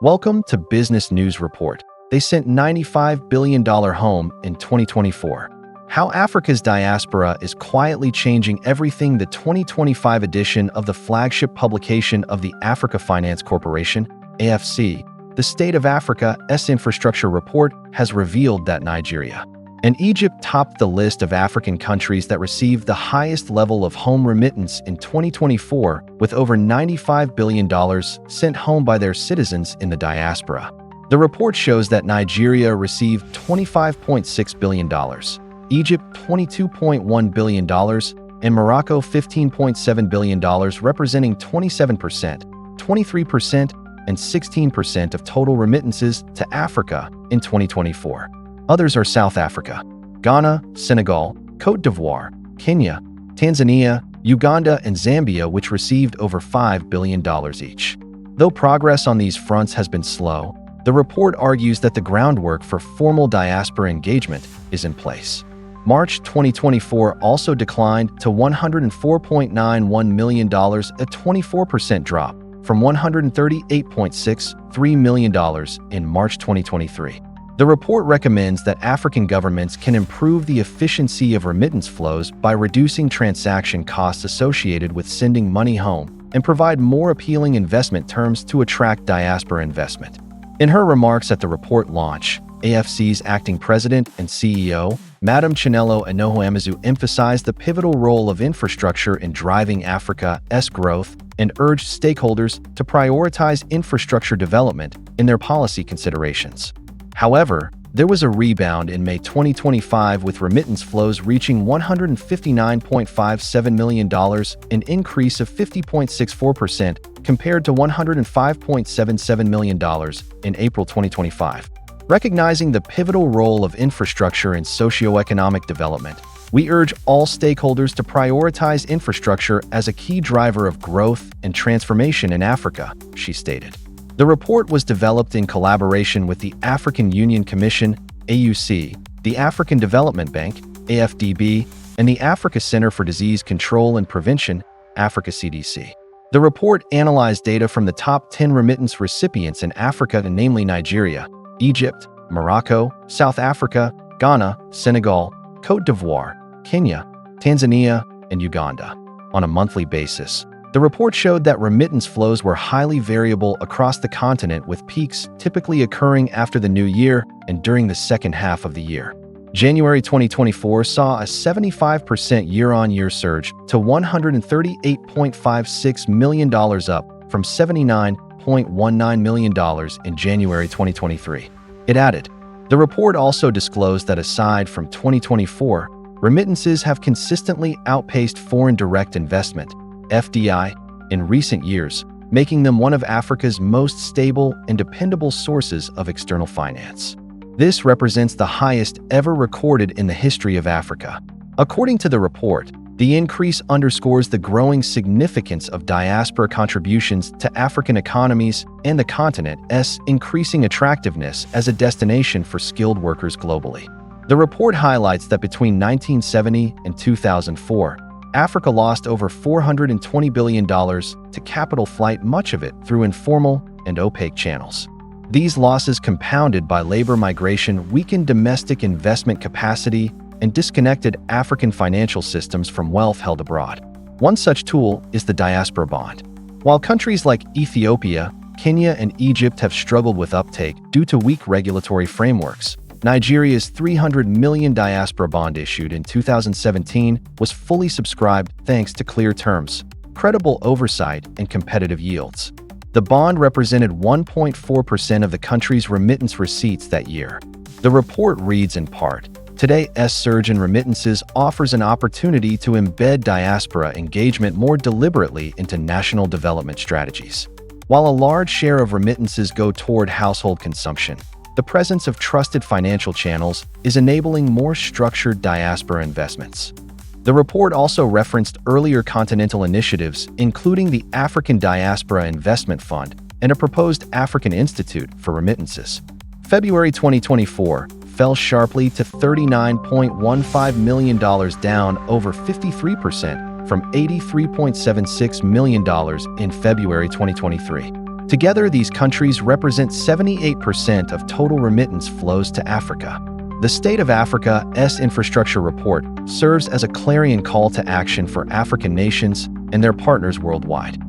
Welcome to Business News Report. They sent $95 billion home in 2024. How Africa's diaspora is quietly changing everything. The 2025 edition of the flagship publication of the Africa Finance Corporation, AFC, the State of Africa's Infrastructure Report, has revealed that Nigeria and Egypt topped the list of African countries that received the highest level of home remittance in 2024, with over $95 billion sent home by their citizens in the diaspora. The report shows that Nigeria received $25.6 billion, Egypt $22.1 billion, and Morocco $15.7 billion, representing 27%, 23%, and 16% of total remittances to Africa in 2024. Others are South Africa, Ghana, Senegal, Côte d'Ivoire, Kenya, Tanzania, Uganda, and Zambia, which received over $5 billion each. Though progress on these fronts has been slow, the report argues that the groundwork for formal diaspora engagement is in place. March 2024 also declined to $104.91 million, a 24% drop from $138.63 million in March 2023. The report recommends that African governments can improve the efficiency of remittance flows by reducing transaction costs associated with sending money home and provide more appealing investment terms to attract diaspora investment. In her remarks at the report launch, AFC's acting president and CEO, Madam Chinelo Enohoamazu, emphasized the pivotal role of infrastructure in driving Africa's growth and urged stakeholders to prioritize infrastructure development in their policy considerations. However, there was a rebound in May 2025, with remittance flows reaching $159.57 million, an increase of 50.64% compared to $105.77 million in April 2025. Recognizing the pivotal role of infrastructure in socioeconomic development, we urge all stakeholders to prioritize infrastructure as a key driver of growth and transformation in Africa, she stated. The report was developed in collaboration with the African Union Commission, AUC, the African Development Bank, AFDB, and the Africa Center for Disease Control and Prevention, Africa CDC. The report analyzed data from the top 10 remittance recipients in Africa, namely Nigeria, Egypt, Morocco, South Africa, Ghana, Senegal, Côte d'Ivoire, Kenya, Tanzania, and Uganda. On a monthly basis, the report showed that remittance flows were highly variable across the continent, with peaks typically occurring after the new year and during the second half of the year. January 2024 saw a 75% year-on-year surge to $138.56 million, up from $79.19 million in January 2023. It added, the report also disclosed that aside from 2024, remittances have consistently outpaced foreign direct investment, FDI, in recent years, making them one of Africa's most stable and dependable sources of external finance. This represents the highest ever recorded in the history of Africa. According to the report, the increase underscores the growing significance of diaspora contributions to African economies and the continent's increasing attractiveness as a destination for skilled workers globally. The report highlights that between 1970 and 2004, Africa lost over $420 billion to capital flight, much of it through informal and opaque channels. These losses, compounded by labor migration, weakened domestic investment capacity and disconnected African financial systems from wealth held abroad. One such tool is the diaspora bond. While countries like Ethiopia, Kenya, and Egypt have struggled with uptake due to weak regulatory frameworks, Nigeria's $300 million diaspora bond issued in 2017 was fully subscribed thanks to clear terms, credible oversight, and competitive yields. The bond represented 1.4% of the country's remittance receipts that year. The report reads in part, "Today's surge in remittances offers an opportunity to embed diaspora engagement more deliberately into national development strategies. While a large share of remittances go toward household consumption, the presence of trusted financial channels is enabling more structured diaspora investments." The report also referenced earlier continental initiatives, including the African Diaspora Investment Fund and a proposed African Institute for Remittances. February 2024 fell sharply to $39.15 million, down over 53% from $83.76 million in February 2023. Together, these countries represent 78% of total remittance flows to Africa. The State of Africa's Infrastructure Report serves as a clarion call to action for African nations and their partners worldwide.